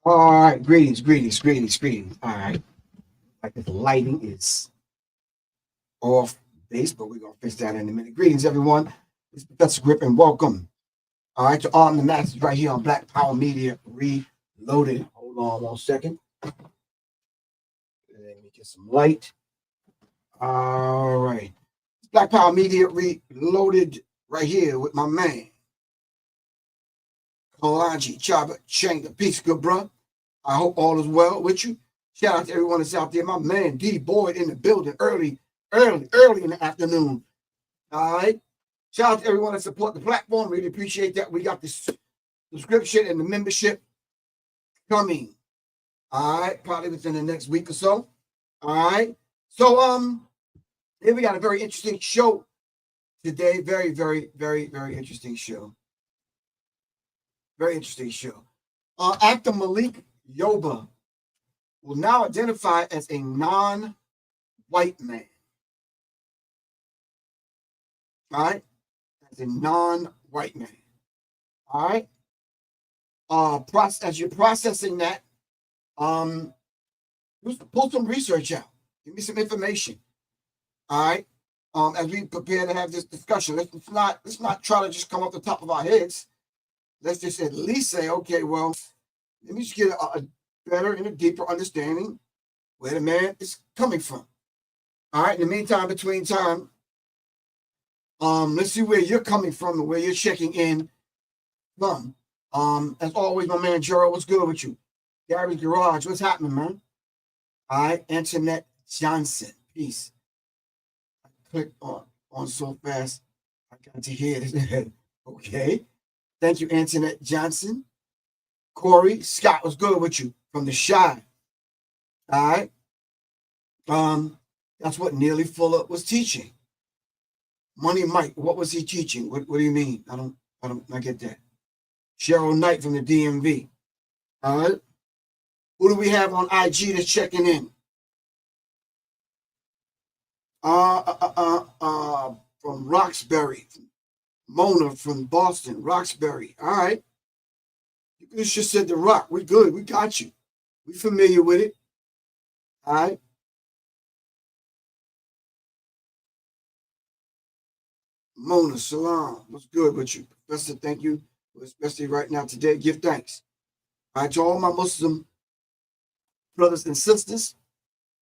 All right, greetings. All right, like the lighting is off base, but we're gonna fix that in a minute. Greetings, everyone. It's Professor Griff, and welcome. All right, to Arm the Masses right here on Black Power Media Reloaded. Hold on 1 second. Let me get some light. All right, Black Power Media Reloaded right here with my man Kalaji Chaba Changa. Peace, good bro. I hope all is well with you. Shout out to everyone that's out there. My man D Boyd in the building early in the afternoon. All right. Shout out to everyone that support the platform. Really appreciate that. We got the subscription and the membership coming. All right, probably within the next week or so. All right. So here we got a very interesting show today. Very interesting show. Very interesting show. Actor Malik Yoba will now identify as a non-white man. All right, as a non-white man. All right. As you're processing that, pull some research out. Give me some information. All right. As we prepare to have this discussion, let's not try to just come off the top of our heads. Let's just at least say, okay, well, let me just get a better and a deeper understanding where the man is coming from. All right. In the meantime, between time, let's see where you're coming from and where you're checking in from. As always, my man Gerald, what's good with you? Gary's Garage, what's happening, man? All right, Antoinette Johnson, peace. I clicked on so fast, I got to hear this. Okay. Thank you, Antoinette Johnson. Corey Scott, what's good with you? From the Shy. All right. That's what Neely Fuller was teaching. Money Mike, what was he teaching? What do you mean? I get that. Cheryl Knight from the DMV. All right. Who do we have on IG that's checking in? From Roxbury. Mona from Boston. Roxbury. All right. You just said The Rock. We good. We got you. We familiar with it. All right. Mona, salam. What's good with you? Professor, thank you. Especially right now today. Give thanks. All right, to all my Muslim brothers and sisters.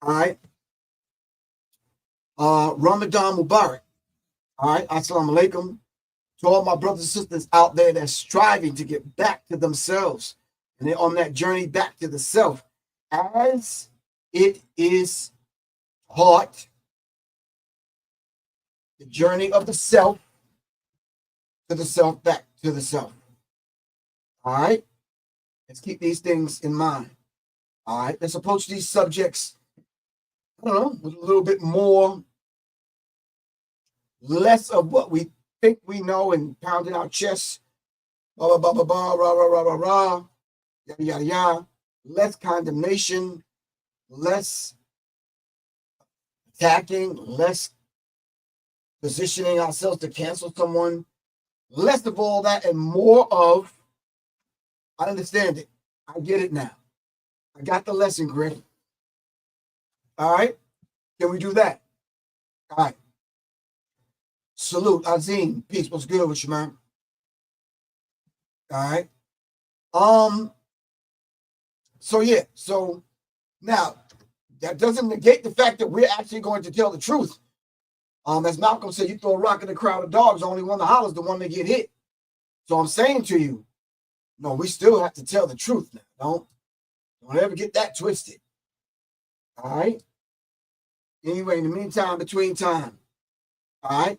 All right. Ramadan Mubarak. All right. Assalamu alaikum. To all my brothers and sisters out there that's striving to get back to themselves. And they're on that journey back to the self. As it is taught, the journey of the self to the self, back to the self. All right. Let's keep these things in mind. All right. Let's approach these subjects, I don't know, with a little bit more, less of what we think we know and pounding our chests, blah, blah, blah, blah, blah, rah, rah, rah, rah, rah, yada, yada, yada. Less condemnation, less attacking, less positioning ourselves to cancel someone, less of all that and more of, I understand it. I get it now. I got the lesson, Griff. All right. Can we do that? All right. Salute, Azim. Peace. What's good with you, man? All right. So yeah. So now that doesn't negate the fact that we're actually going to tell the truth. As Malcolm said, you throw a rock in a crowd of dogs, only one that hollers the one that get hit. So I'm saying to you, no, we still have to tell the truth now. Don't ever get that twisted. All right. Anyway, in the meantime, between time. All right.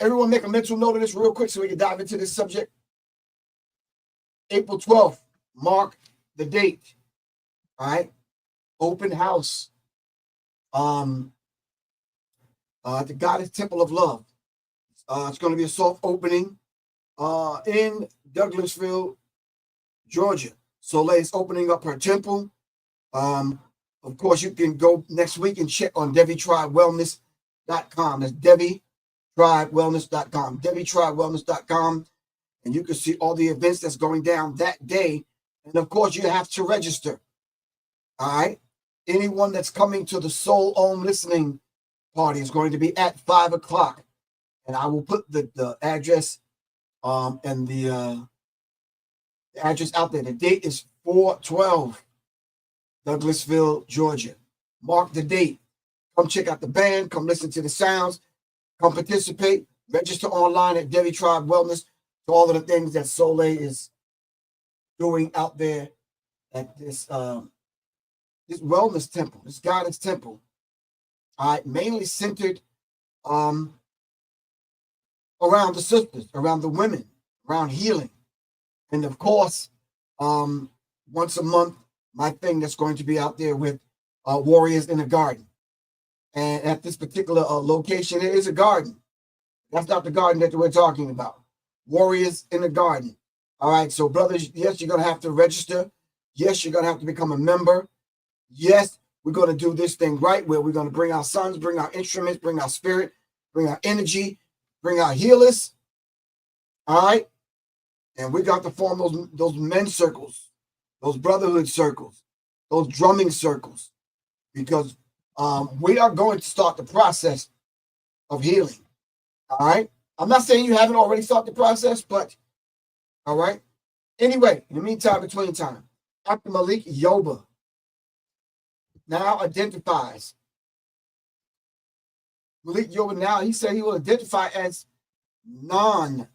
Everyone make a mental note of this real quick so we can dive into this subject. April 12th, mark the date. All right. Open house. The Goddess Temple of Love. It's going to be a soft opening in Douglasville, Georgia. Soleil's opening up her temple. Of course, you can go next week and check on DeviTribeWellness.com. That's DeviTribeWellness.com. DeviTribeWellness.com. and you can see all the events that's going down that day. And of course, you have to register. All right. Anyone that's coming to the Soul Ohm listening party is going to be at 5 o'clock. And I will put the address and the address out there. The date is 4/12, Douglasville, Georgia. Mark the date. Come check out the band. Come listen to the sounds. Come participate. Register online at Dairy Tribe Wellness to all of the things that Soleil is doing out there at this wellness temple, this guidance temple. All right, mainly centered around the sisters, around the women, around healing. And of course, once a month, my thing that's going to be out there with Warriors in the Garden. And at this particular location, it is a garden. That's not the garden that we're talking about. Warriors in the Garden. All right, so brothers, yes, you're going to have to register. Yes, you're going to have to become a member. Yes, we're going to do this thing right, where we're going to bring our sons, bring our instruments, bring our spirit, bring our energy, bring our healers. All right, and we got to form those men's circles, those brotherhood circles, those drumming circles, because we are going to start the process of healing. All right. I'm not saying you haven't already started the process, but all right. Anyway, in the meantime, between time, Dr. Malik Yoba now identifies. Malik Yoba now, he said he will identify as non.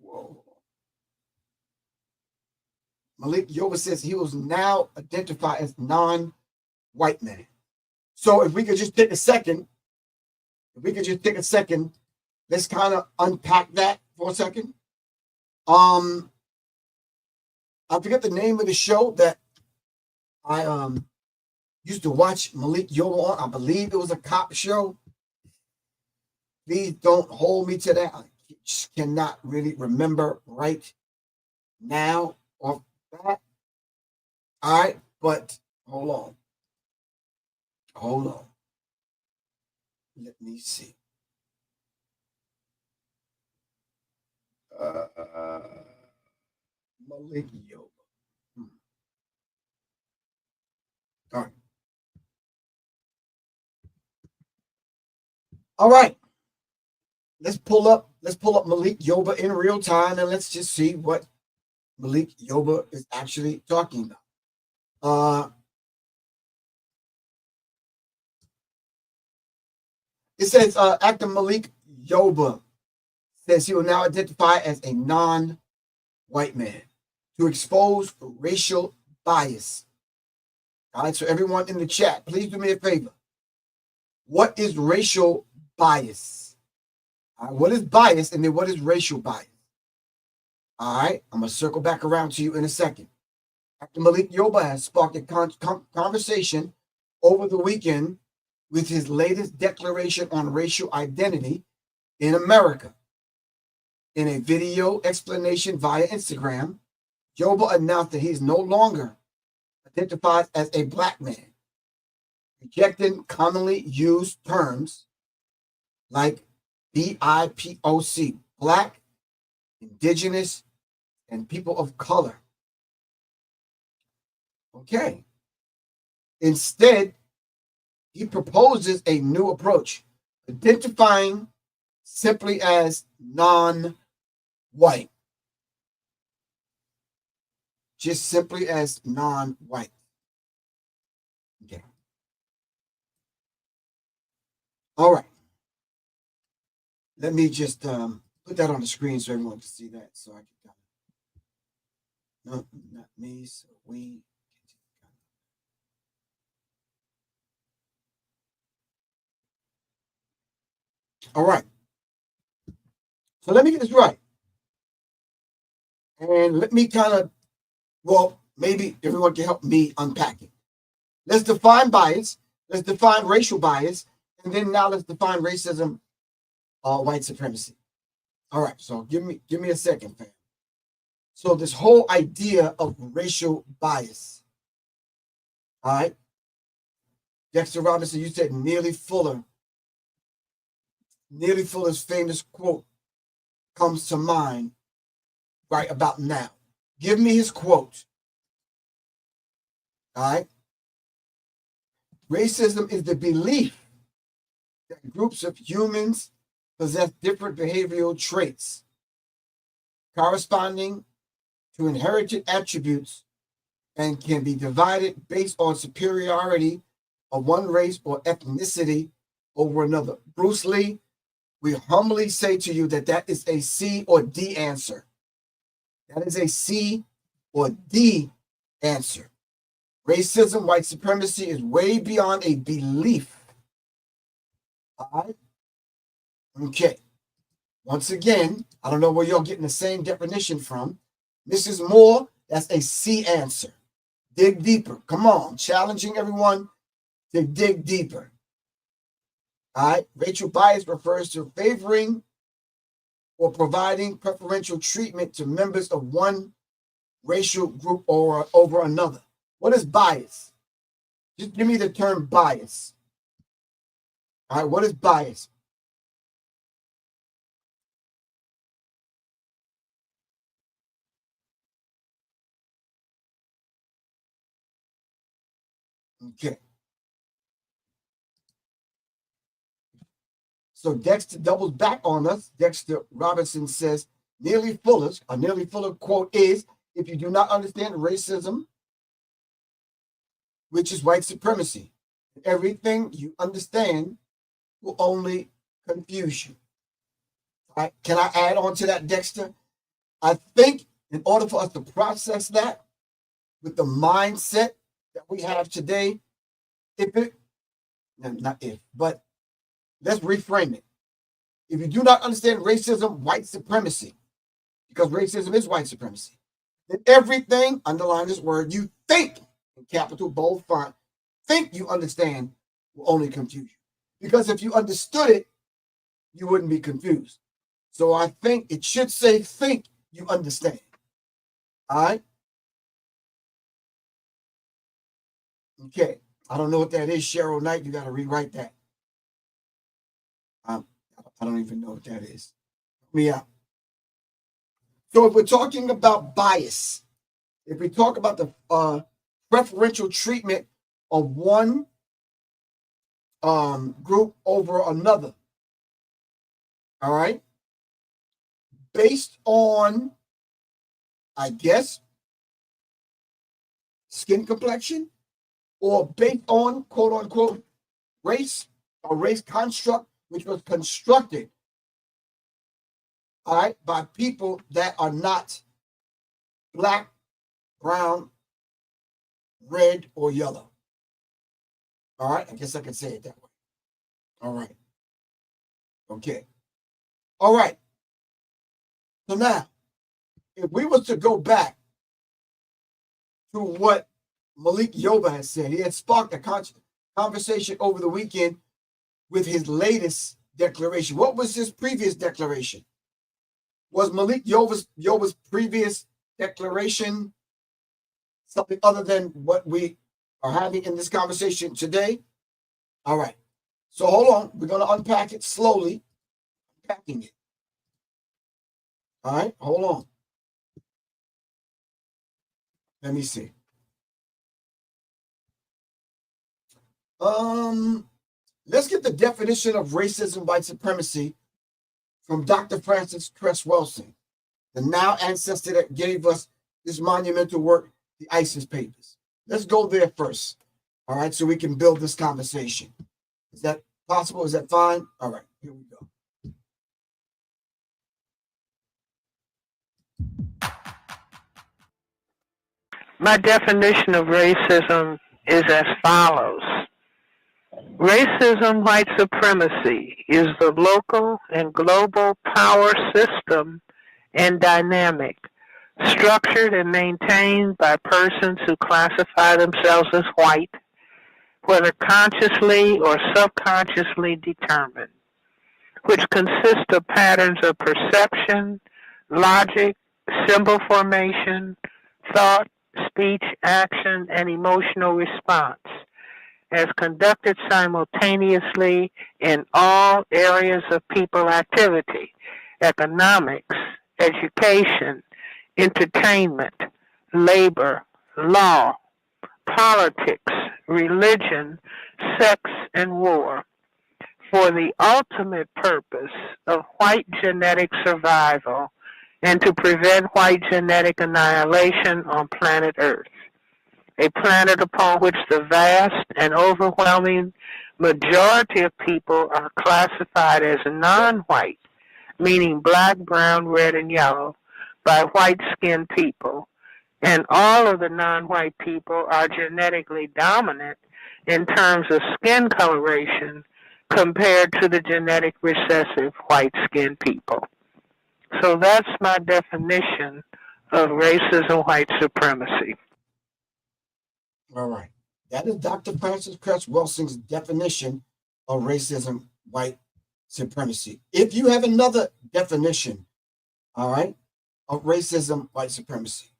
Whoa. Malik Yoba says he will now identify as non-white man. So if we could just take a second, let's kind of unpack that for a second. I forget the name of the show that I used to watch Malik Yoba on. I believe it was a cop show. Please don't hold me to that. I just cannot really remember right now off that. All right, but hold on. Let me see. Malik Yoba. All right. All right. Let's pull up Malik Yoba in real time, and let's just see what Malik Yoba is actually talking about. It says actor Malik Yoba says he will now identify as a non-white man to expose racial bias. All right, so everyone in the chat, please do me a favor. What is racial bias? All right, what is bias, and then what is racial bias? All right, I'm going to circle back around to you in a second. Dr. Malik Yoba has sparked a conversation over the weekend with his latest declaration on racial identity in America. In a video explanation via Instagram, Yoba announced that he is no longer identified as a black man, rejecting commonly used terms like BIPOC, Black, Indigenous, and people of color. Okay. Instead, he proposes a new approach, identifying simply as non-white. Just simply as non-white. Okay. All right. Let me just put that on the screen so everyone can see that. So I can. No, not me. So we. All right. So let me get this right. And let me kind of, well, maybe everyone can help me unpack it. Let's define bias. Let's define racial bias. And then now let's define racism, white supremacy. All right. So give me a second, fam. So this whole idea of racial bias. All right. Dexter Robinson, you said Neely Fuller Neely Fuller's famous quote comes to mind right about now. Give me his quote. All right. Racism is the belief that groups of humans possess different behavioral traits corresponding to inherited attributes and can be divided based on superiority of one race or ethnicity over another. Bruce Lee, we humbly say to you that that is a C or D answer. That is a C or D answer. Racism, white supremacy is way beyond a belief. All right? Okay. Once again, I don't know where you're getting the same definition from. Mrs. Moore, that's a C answer. Dig deeper. Come on. Challenging everyone to dig deeper. All right. Racial bias refers to favoring or providing preferential treatment to members of one racial group or over another. What is bias? Just give me the term bias. All right. What is bias? Okay. So Dexter doubles back on us. Dexter Robinson says, Neely Fuller's quote is, if you do not understand racism, which is white supremacy, everything you understand will only confuse you. All right. Can I add on to that, Dexter? I think in order for us to process that with the mindset that we have today, but let's reframe it. If you do not understand racism, white supremacy, because racism is white supremacy, then everything, underline this word, you think, in capital bold font, think you understand will only confuse you. Because if you understood it, you wouldn't be confused. So I think it should say, think you understand. All right? Okay. I don't know what that is, Cheryl Knight. You got to rewrite that. I don't even know what that is. Help me out. So if we're talking about bias, if we talk about the preferential treatment of one group over another, all right, based on, I guess, skin complexion, or based on, quote unquote, race or race construct, which was constructed, all right, by people that are not black, brown, red, or yellow. All right, I guess I can say it that way. All right. Okay. All right. So now, if we was to go back to what Malik Yoba has said, he had sparked a conversation over the weekend with his latest declaration. What was his previous declaration? Was Malik Yoba's previous declaration something other than what we are having in this conversation today? All right. So hold on. We're going to unpack it slowly. Unpacking it. All right. Hold on. Let me see. Let's get the definition of racism, white supremacy from Dr. Francis Cress Welsing, the now ancestor that gave us this monumental work, the ISIS Papers. Let's go there first, all right, so we can build this conversation. Is that possible? Is that fine? All right, here we go. My definition of racism is as follows. Racism, white supremacy, is the local and global power system and dynamic, structured and maintained by persons who classify themselves as white, whether consciously or subconsciously determined, which consists of patterns of perception, logic, symbol formation, thought, speech, action, and emotional response, as conducted simultaneously in all areas of people activity: economics, education, entertainment, labor, law, politics, religion, sex, and war, for the ultimate purpose of white genetic survival and to prevent white genetic annihilation on planet Earth, a planet upon which the vast and overwhelming majority of people are classified as non-white, meaning black, brown, red, and yellow, by white-skinned people, and all of the non-white people are genetically dominant in terms of skin coloration compared to the genetic recessive white-skinned people. So that's my definition of racism, white supremacy. All right. That is Dr. Francis Cress Welsing's definition of racism, white supremacy. If you have another definition, all right, of racism, white supremacy,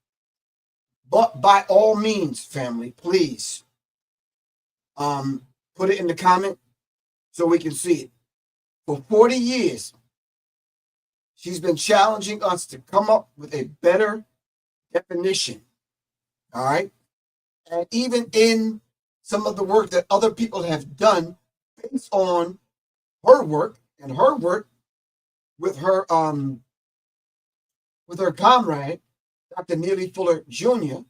but by all means, family, please put it in the comment so we can see it. For 40 years, she's been challenging us to come up with a better definition, all right? And even in some of the work that other people have done based on her work and her work with her comrade, Dr. Neely Fuller Jr.,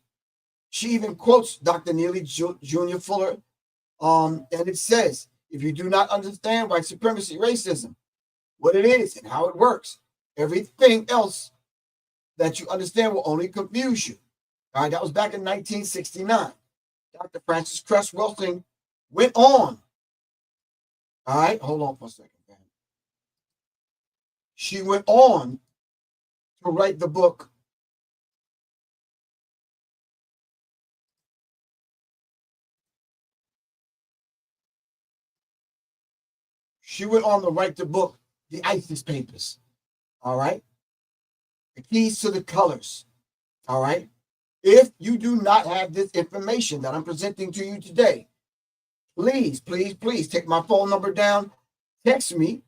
she even quotes Dr. Neely Jr. Fuller, and it says, if you do not understand white supremacy, racism, what it is and how it works, everything else that you understand will only confuse you. All right, that was back in 1969. Dr. Francis Cress Welsing went on. All right, hold on for a second. Man. She went on to write the book The ISIS Papers. All right, the keys to the colors. All right. If you do not have this information that I'm presenting to you today, please, please, please take my phone number down. Text me.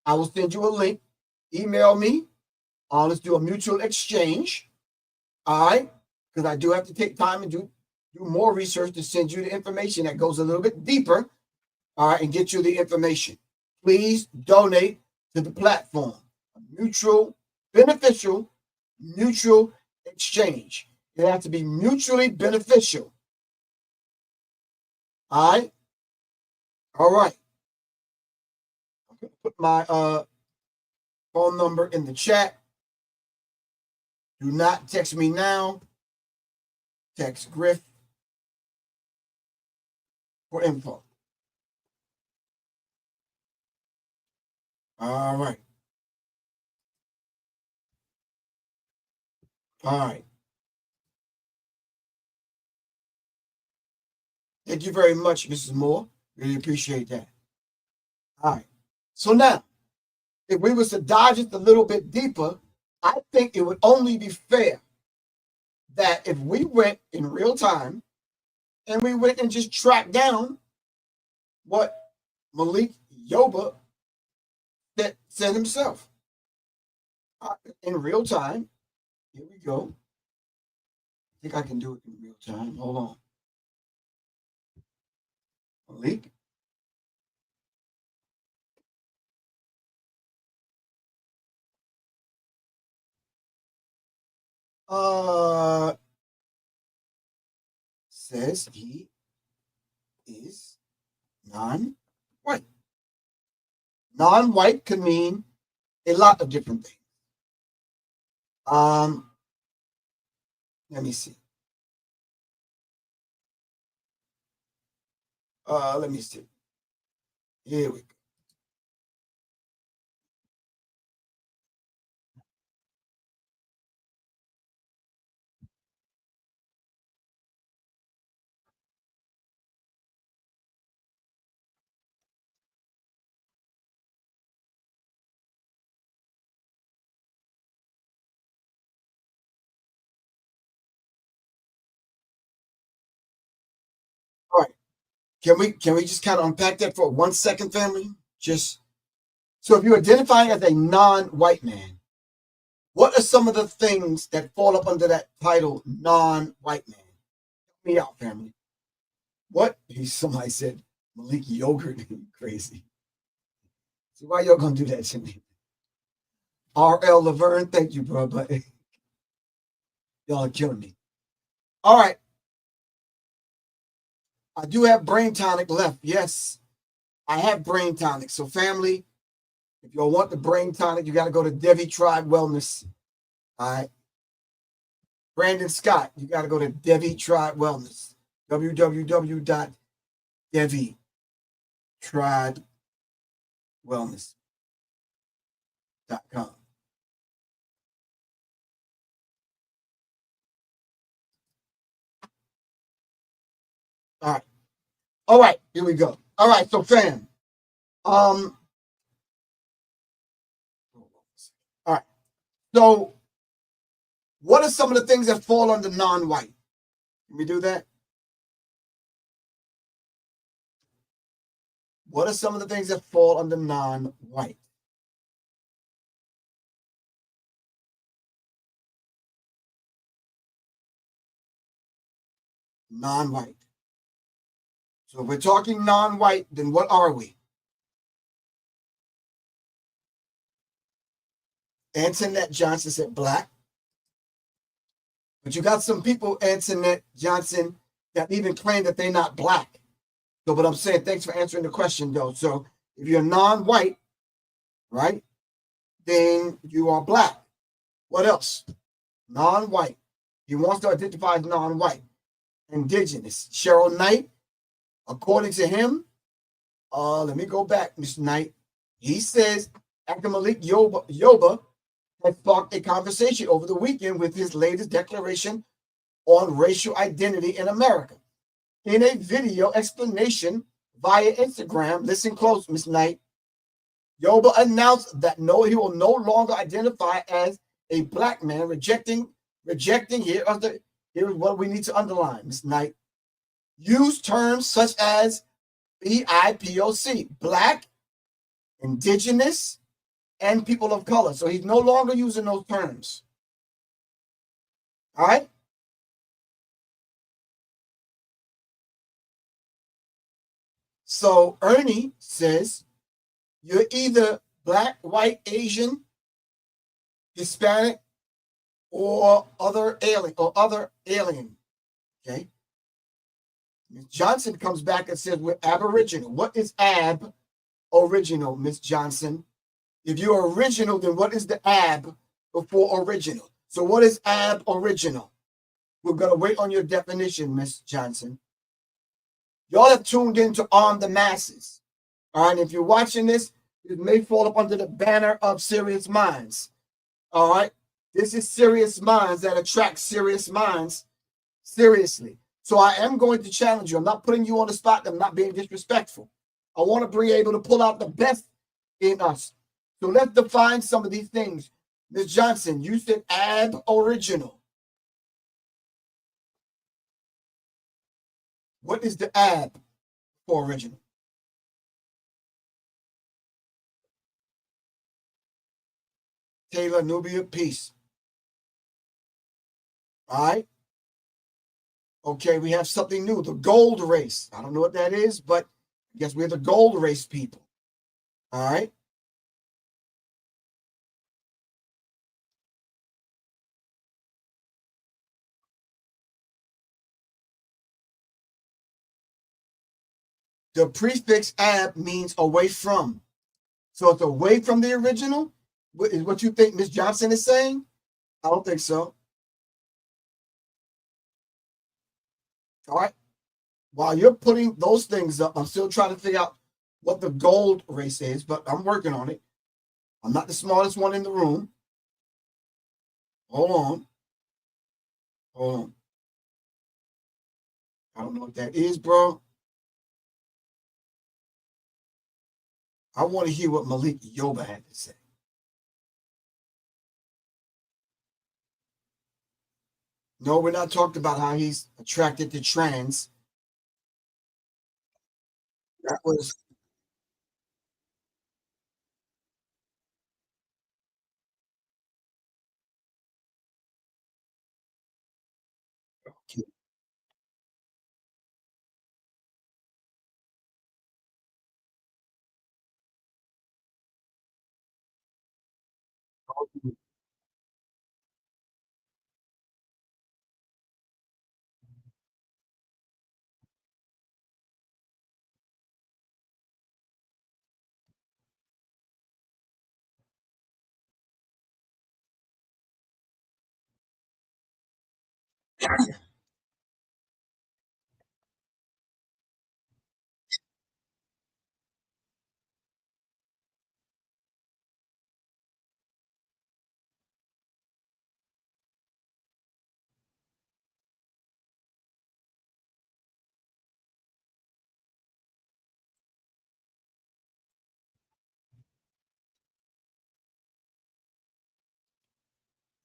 I will send you a link. Email me. Let's do a mutual exchange. All right. Because I do have to take time and do more research to send you the information that goes a little bit deeper. All right. And get you the information. Please donate to the platform. A mutual, beneficial, mutual exchange. It has to be mutually beneficial. All right. All right. I'm going to put my phone number in the chat. Do not text me now. Text Griff for info. All right. All right. Thank you very much, Mrs. Moore. Really appreciate that. All right. So now, if we was to dive just a little bit deeper, I think it would only be fair that if we went in real time and we went and just tracked down what Malik Yoba said himself in real time. Here we go. I think I can do it in real time. Hold on. Malik. Says he is non-white. Non-white can mean a lot of different things. Let me see. Let me see. Here we go. All right. Can we just kind of unpack that for 1 second, family? Just so if you identify as a non-white man, what are some of the things that fall up under that title, non-white man? Help me out, family. What? Somebody said Malik Yogurt. Crazy. So why y'all gonna do that to me? R.L. Laverne, thank you, bro, but y'all are killing me. All right. I do have brain tonic left. Yes, I have brain tonic. So, family, if y'all want the brain tonic, you got to go to Devi Tribe Wellness. All right. Brandon Scott, you got to go to Devi Tribe Wellness. www.devitridewellness.com. All right, here we go. All right, so fam. All right. So what are some of the things that fall under non-white? Can we do that? What are some of the things that fall under non-white? Non-white. So if we're talking non-white, then what are we? Antoinette Johnson said black. But you got some people, Antoinette Johnson, that even claim that they're not black. So what I'm saying, thanks for answering the question, though. So if you're non-white, right, then you are black. What else? Non-white. He wants to identify as non-white. Indigenous. Cheryl Knight, according to him, let me go back, Mr. Knight. He says after Malik Yoba has sparked a conversation over the weekend with his latest declaration on racial identity in America. In a video explanation via Instagram, listen close, Ms. Knight, Yoba announced that he will no longer identify as a black man, rejecting here's what we need to underline, Ms. Knight. Use terms such as BIPOC, black, indigenous, and people of color. So he's no longer using those terms. All right? So Ernie says you're either black, white, Asian, Hispanic, or other alien. Okay. Ms. Johnson comes back and says we're aboriginal. What is ab-original, Ms. Johnson? If you're original, then what is the ab before original? So what is ab-original? We're going to wait on your definition, Ms. Johnson. Y'all have tuned in to Arm the Masses. All right, if you're watching this, it may fall up under the banner of Serious Minds. All right, this is Serious Minds that attract serious minds seriously. So I am going to challenge you. I'm not putting you on the spot. I'm not being disrespectful. I want to be able to pull out the best in us. So let's define some of these things. Ms. Johnson, you said ab-original. What is the ab for original? Taylor, Nubia, peace. All right. Okay, we have something new, the gold race. I don't know what that is, but I guess we're the gold race people. All right. The prefix ab means away from. So it's away from the original? Is what you think Ms. Johnson is saying? I don't think so. All right. While you're putting those things up, I'm still trying to figure out what the gold race is, but I'm working on it. I'm not the smartest one in the room. Hold on. Hold on. I don't know what that is, bro. I want to hear what Malik Yoba had to say. No, we're not talking about how he's attracted to trans. That was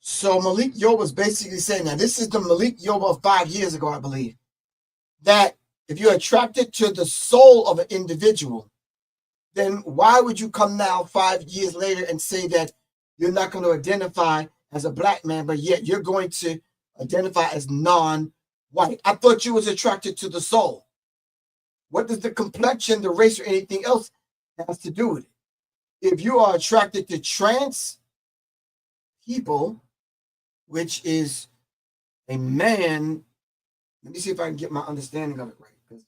so Malik Yoba was basically saying, now this is the Malik Yoba of 5 years ago, I believe, that if you're attracted to the soul of an individual, then why would you come now 5 years later and say that you're not going to identify as a black man, but yet you're going to identify as non-white? I thought you was attracted to the soul. What does the complexion, the race, or anything else has to do with it? If you are attracted to trans people, which is a man, let me see if I can get my understanding of it right.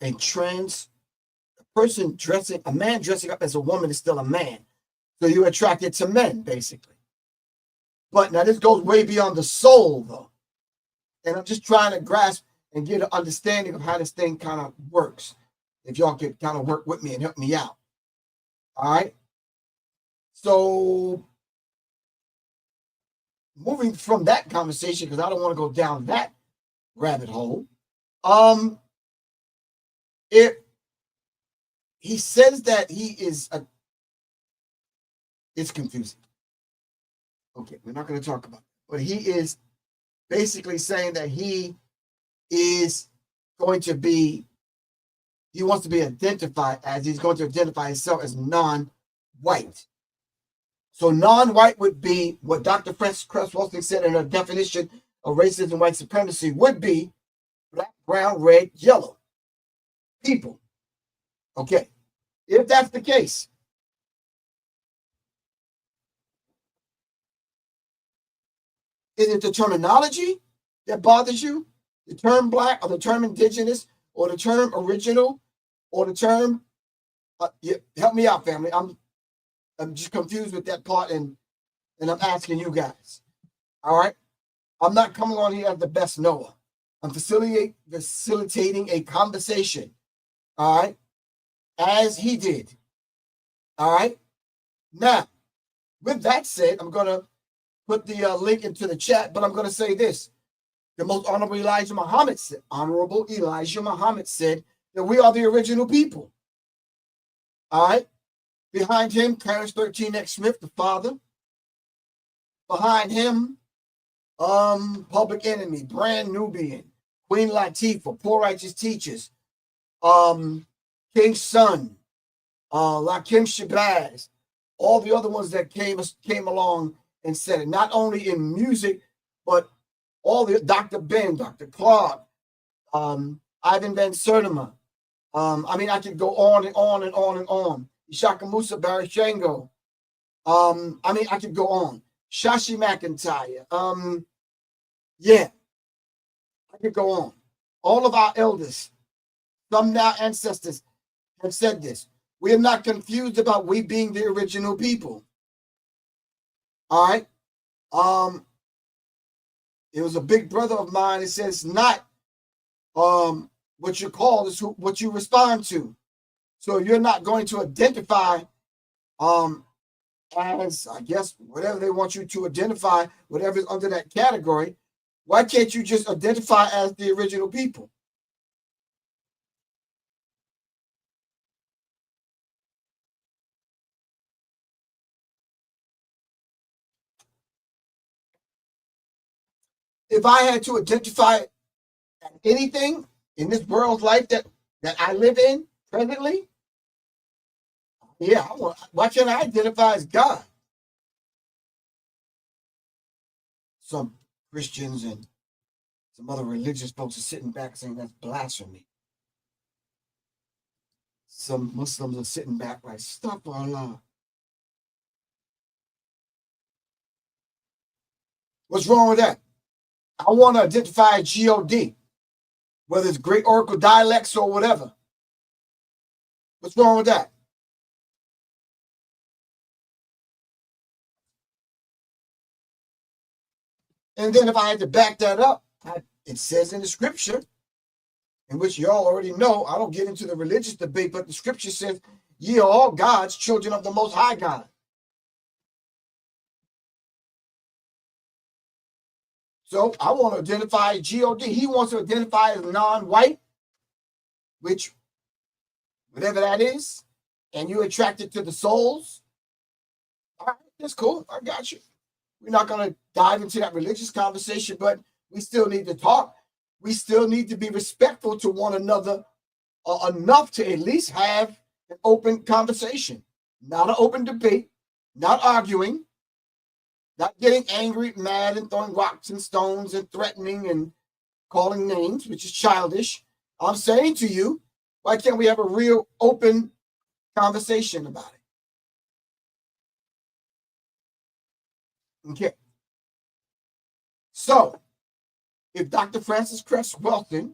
A trans person dressing, a man dressing up as a woman is still a man. So you're attracted to men, basically. But now this goes way beyond the soul, though. And I'm just trying to grasp and get an understanding of how this thing kind of works. If y'all could kind of work with me and help me out. All right. So moving from that conversation, because I don't want to go down that rabbit hole. If he says that he is it's confusing. Okay, we're not going to talk about it. But he is basically saying that he is going to be, he wants to be identified as, he's going to identify himself as non-white. So non-white would be what Dr. Frances Cress Welsing said in her definition of racism and white supremacy would be black, brown, red, yellow people. Okay, if that's the case, is it the terminology that bothers you? The term black or the term indigenous or the term original or the term, help me out, family. I'm just confused with that part and I'm asking you guys. All right. I'm not coming on here as the best knower. I'm facilitating a conversation. All right. As he did. All right. Now, with that said, I'm going to put the link into the chat, but I'm going to say this. The most honorable Elijah Muhammad said that we are the original people. All right. Behind him, Clarence 13X Smith, the father. Behind him, Public Enemy, Brand Nubian, Queen Latifah, Poor Righteous Teachers, King's Son, Lakim Shabazz, all the other ones that came along and said it, not only in music, but all the Dr. Ben, Dr. Clark, Ivan Van Sertima. I mean, I could go on and on and on and on. Ishaka Musa, Barry Shango. I mean, I could go on. Shashi McIntyre. Yeah, I could go on. All of our elders, some now ancestors, have said this. We are not confused about we being the original people. All right. It was a big brother of mine. It says not what you call is what you respond to. So you're not going to identify as, I guess, whatever they want you to identify, whatever is under that category. Why can't you just identify as the original people? If I had to identify anything, in this world's life that I live in presently, yeah, why can't I identify as God? Some Christians and some other religious folks are sitting back saying that's blasphemy. Some Muslims are sitting back like, stop Allah. What's wrong with that? I want to identify God, whether it's Great Oracle dialects or whatever. What's wrong with that? And then if I had to back that up, it says in the scripture, in which y'all already know, I don't get into the religious debate, but the scripture says, ye are all God's children of the Most High God. So I want to identify God. He wants to identify as non-white, which, whatever that is, and you're attracted to the souls. All right, that's cool. I got you. We're not going to dive into that religious conversation, but we still need to talk. We still need to be respectful to one another enough to at least have an open conversation, not an open debate, not arguing, not getting angry, mad, and throwing rocks and stones and threatening and calling names, which is childish. I'm saying to you, why can't we have a real open conversation about it? Okay. So, if Dr. Frances Cress Welsing,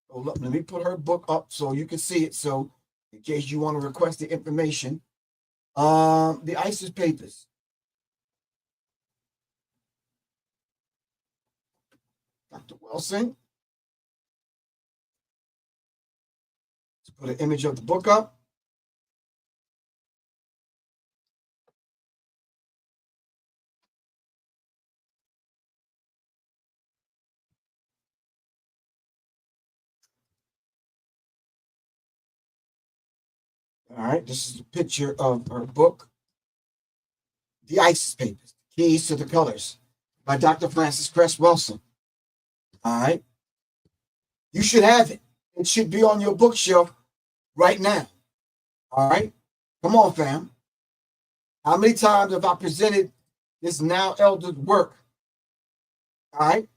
let me put her book up so you can see it. So, in case you want to request the information, the ISIS papers. Dr. Welsing. Let's put an image of the book up. All right, this is a picture of her book, The ISIS Papers, Keys to the Colors, by Dr. Frances Cress Welsing. All right. You should have it. It should be on your bookshelf right now. All right. Come on, fam. How many times have I presented this now elder's work? All right.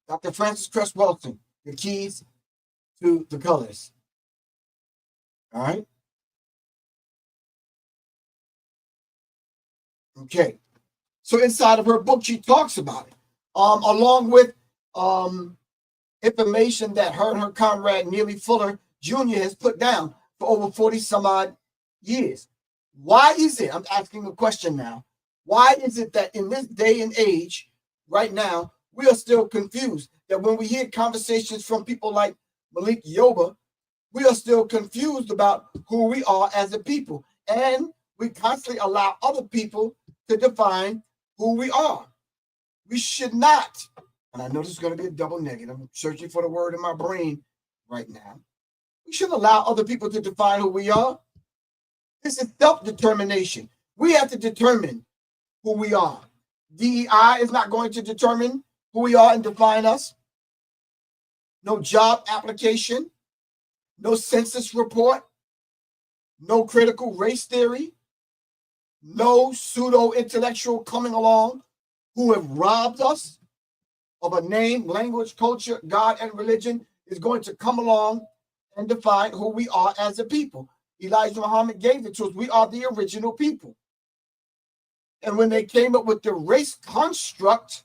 Dr. Frances Cress Welsing, The Keys to the Colors. All right. Okay. So inside of her book, she talks about it, along with information that her and her comrade Neely Fuller Jr. has put down for over 40 some odd years. Why is it, I'm asking a question now, why is it that in this day and age, right now, we are still confused? That when we hear conversations from people like Malik Yoba, we are still confused about who we are as a people. And we constantly allow other people to define who we are. We should not, and I know this is going to be a double negative. I'm searching for the word in my brain right now. We shouldn't allow other people to define who we are. This is self-determination. We have to determine who we are. DEI is not going to determine who we are and define us. No job application, no census report, no critical race theory, no pseudo-intellectual coming along who have robbed us of a name, language, culture, God, and religion is going to come along and define who we are as a people. Elijah Muhammad gave it to us. We are the original people. And when they came up with the race construct,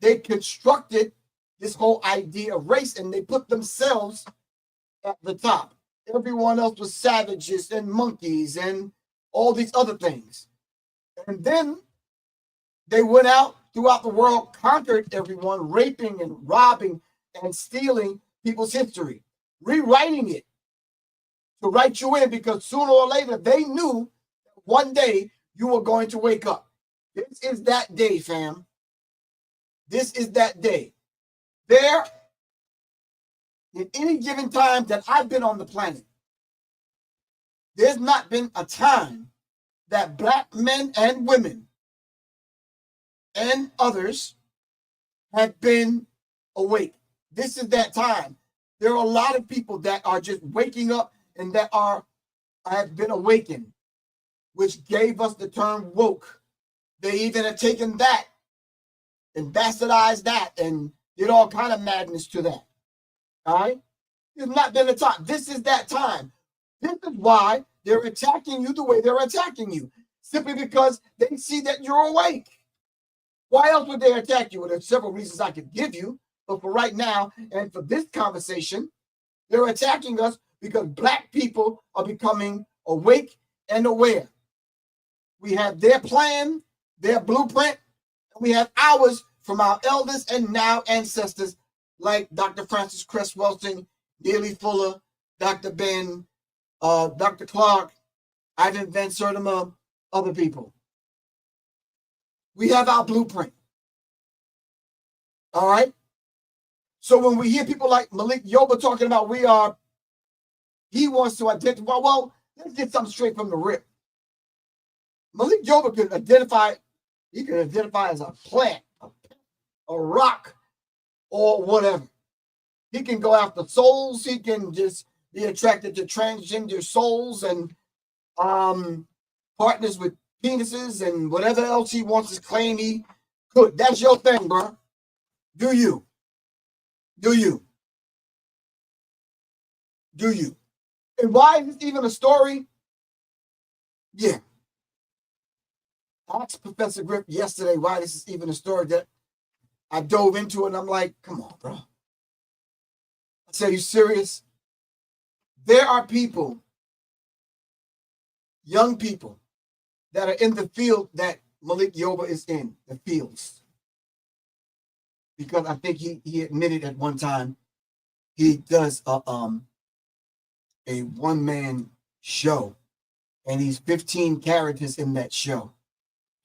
they constructed this whole idea of race and they put themselves at the top. Everyone else was savages and monkeys and all these other things. And then they went out throughout the world, conquered everyone, raping and robbing and stealing people's history, rewriting it to write you in, because sooner or later they knew one day you were going to wake up. This is that day, fam. This is that day. There In any given time that I've been on the planet, there's not been a time that black men and women and others have been awake. This is that time. There are a lot of people that are just waking up and that have been awakened, which gave us the term woke. They even have taken that and bastardized that and did all kind of madness to that. All right? There's not been a time. This is that time. This is why they're attacking you the way they're attacking you, simply because they see that you're awake. Why else would they attack you? Well, there's several reasons I could give you, but for right now and for this conversation, they're attacking us because black people are becoming awake and aware. We have their plan, their blueprint, and we have ours from our elders and now ancestors like Dr. Francis Cress Welsing, Neely Fuller, Dr. Ben, Dr. Clark, Ivan Van Sertima, other people. We have our blueprint. All right? So when we hear people like Malik Yoba talking about he wants to identify, well, let's get something straight from the rip. Malik Yoba can identify as a plant, a rock, or whatever. He can go after souls. He can just be attracted to transgender souls and partners with penises and whatever else he wants to claim he could. That's your thing, bro. Do you? Do you? Do you? And why is this even a story? Yeah. I asked Professor Griff yesterday why this is even a story that I dove into, and I'm like, come on, bro. I said, are you serious? There are people, young people, that are in the field that Malik Yoba is in, the fields. Because I think he admitted at one time he does a one-man show, and he's 15 characters in that show.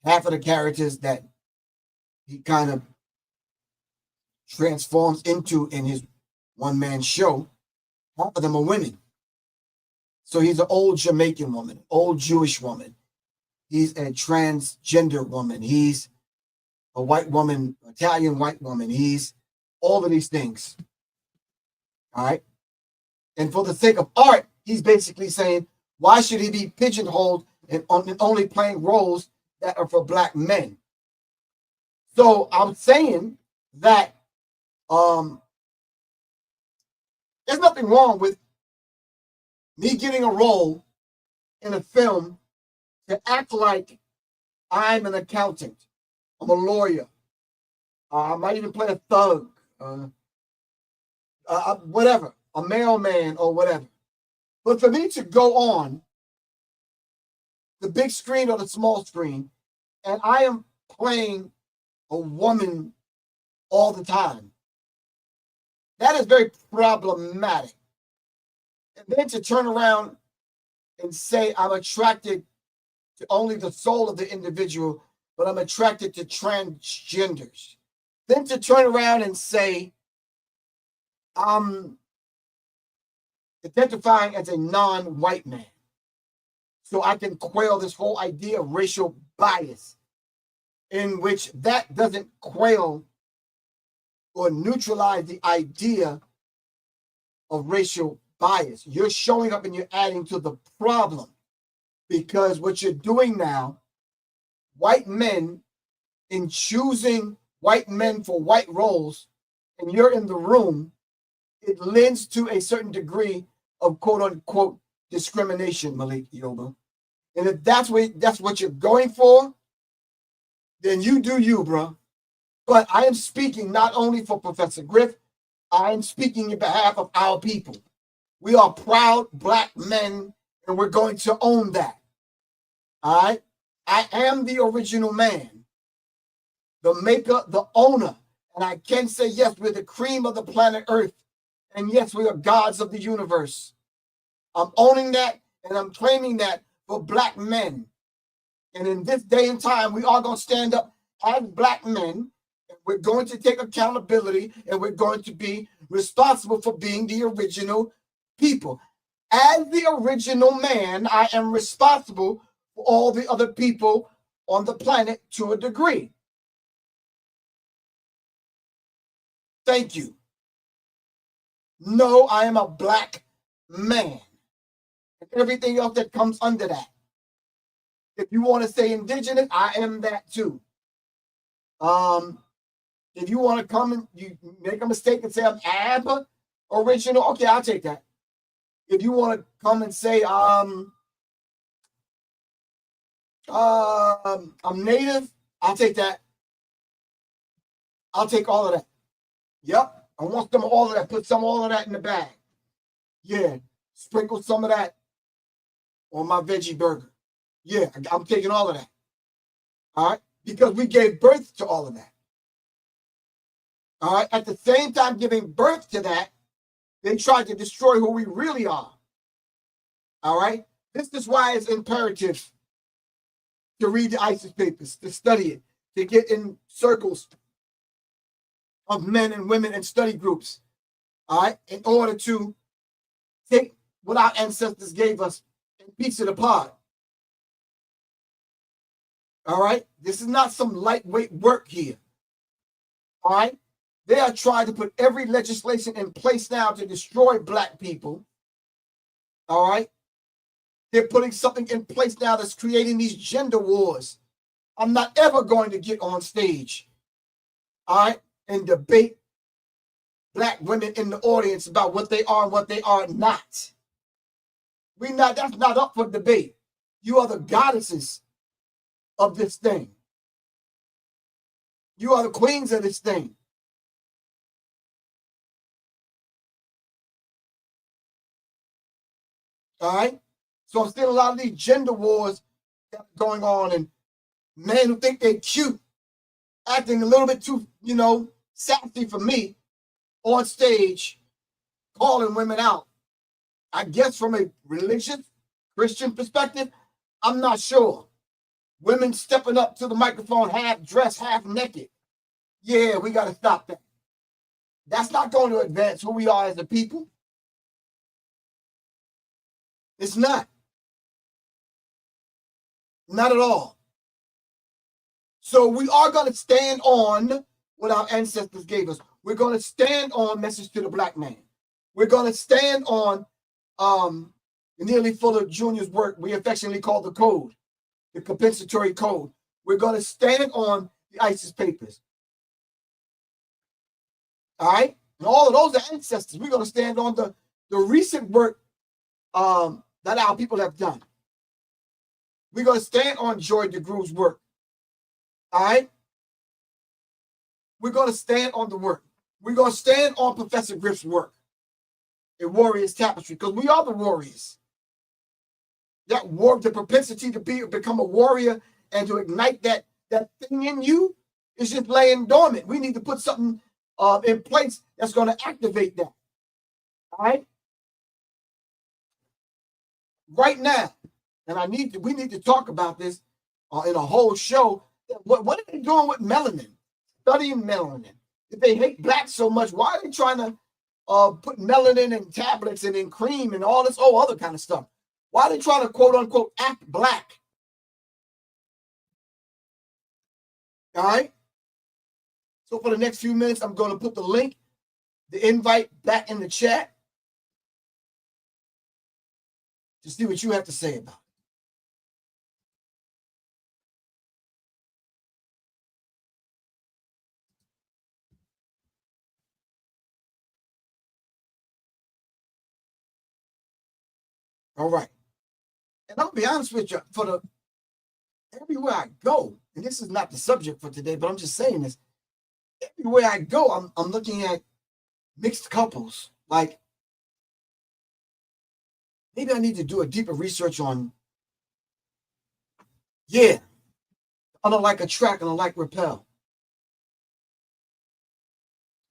Half of the characters that he kind of transforms into in his one-man show, half of them are women. So he's an old Jamaican woman, old Jewish woman. He's a transgender woman. He's a white woman, Italian white woman. He's all of these things. All right. And for the sake of art, he's basically saying, why should he be pigeonholed and only playing roles that are for black men? So I'm saying that there's nothing wrong with me getting a role in a film to act like I'm an accountant. I'm a lawyer. I might even play a thug, whatever, a mailman or whatever. But for me to go on the big screen or the small screen, and I am playing a woman all the time, that is very problematic. And then to turn around and say I'm attracted to only the soul of the individual, but I'm attracted to transgenders. Then to turn around and say I'm identifying as a non-white man, so I can quail this whole idea of racial bias, in which that doesn't quail or neutralize the idea of racial bias. You're showing up and you're adding to the problem, because what you're doing now, white men, in choosing white men for white roles, and you're in the room, it lends to a certain degree of quote unquote discrimination, Malik Yoba. And if that's what you're going for, then you do you, bro. But I am speaking not only for Professor Griff, I am speaking in behalf of our people. We are proud black men, and we're going to own that. All right? I am the original man, the maker, the owner. And I can say, yes, we're the cream of the planet Earth. And yes, we are gods of the universe. I'm owning that, and I'm claiming that for black men. And in this day and time, we are going to stand up as black men. And we're going to take accountability, and we're going to be responsible for being the original people. As the original man, I am responsible for all the other people on the planet to a degree. Thank you. No, I am a black man. And everything else that comes under that. If you want to say indigenous, I am that too. If you want to come and you make a mistake and say I'm Ab original, okay, I'll take that. If you want to come and say I'm native, I'll take that. I'll take all of that. Yep, I want some of all of that. Put some all of that in the bag. Yeah, sprinkle some of that on my veggie burger. Yeah, I'm taking all of that. All right, because we gave birth to all of that. All right, at the same time giving birth to that, they tried to destroy who we really are. All right, this is why it's imperative to read the ISIS papers, to study it, to get in circles of men and women and study groups, all right, in order to take what our ancestors gave us and piece it apart. All right, this is not some lightweight work here. All right, they are trying to put every legislation in place now to destroy black people. All right, they're putting something in place now that's creating these gender wars. I'm not ever going to get on stage, all right, and debate black women in the audience about what they are and what they are not. That's not up for debate. You are the goddesses of this thing. You are the queens of this thing. All right? So I'm seeing a lot of these gender wars going on, and men who think they're cute, acting a little bit too, sassy for me on stage, calling women out. I guess from a religious Christian perspective, I'm not sure. Women stepping up to the microphone half dressed, half naked. Yeah, we got to stop that. That's not going to advance who we are as a people. It's not. Not at all. So we are going to stand on what our ancestors gave us. We're going to stand on Message to the Black Man. We're going to stand on Nearly Fuller Jr.'s work we affectionately call the Code, the compensatory code. We're going to stand on the ISIS papers. All right? And all of those are ancestors. We're going to stand on the recent work that our people have done. We're going to stand on Joy DeGroove's work. All right? We're going to stand on the work. We're going to stand on Professor Griff's work in Warriors Tapestry, because we are the warriors. That war, the propensity to become a warrior and to ignite that thing in you is just laying dormant. We need to put something in place that's going to activate that. All right? Right now, and we need to talk about this in a whole show. What are they doing with melanin? Studying melanin. If they hate blacks so much, why are they trying to put melanin in tablets and in cream and all this other kind of stuff? Why are they trying to quote unquote act black? All right. So for the next few minutes, I'm going to put the link, the invite back in the chat to see what you have to say about it. All right. And I'll be honest with you, everywhere I go, and this is not the subject for today, but I'm just saying this. Everywhere I go, I'm looking at mixed couples. Like, maybe I need to do a deeper research on, unlike attract and unlike repel.